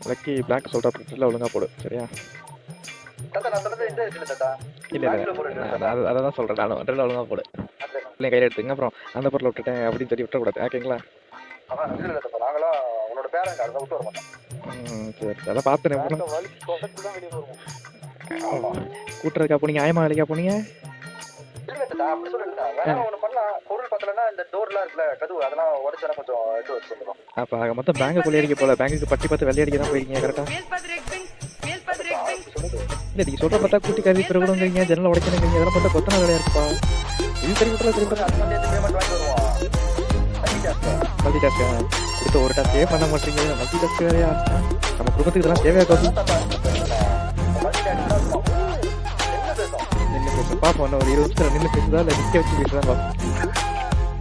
Lucky black சொல்ற பிரச்சனை ஒழுங்கா போடு சரியா? இல்ல அதான் சொல்றேன் நானும் ஒழுங்கா போடு. இல்லை கையில் எடுத்துங்க அப்புறம் அந்த பொருளை விட்டுட்டேன் அப்படின்னு சொல்லி விட்டுறக்கூடாது ஓகேங்களா? சரி அதான் பார்த்தேன். கூட்டுறதுக்கா போனீங்க? ஆயமா வேலைக்கா போனீங்க? அப்ப மொத்தம் பேங்க் கொள்ளையடிக்க போல, பேங்குக்கு பட்டி பார்த்து வெள்ளையடிக்க தான் போயிருக்கீங்க கரெக்டா? இல்ல நீங்க சொல்ற பார்த்தா கூட்டி கவி பிறகுங்கிறீங்க, ஜன்னல் உடைக்கணுங்கிறீங்க, இதெல்லாம் பார்த்தா கொத்தன வேலையா இருக்குப்பா. இது தெரியும் மல்டி டாஸ்கா கொடுத்த ஒரு டாஸ்கே பண்ண மாட்டீங்க, மல்டி டாஸ்க் வேறையா? நம்ம குடும்பத்துக்கு இதெல்லாம் தேவையா காசு? நின்று பேச பாப்போம், ஒரு 20 நிமிஷம் நின்று பேசுதா இல்லை நிற்க வச்சு பேசுதான் பாப்போம்.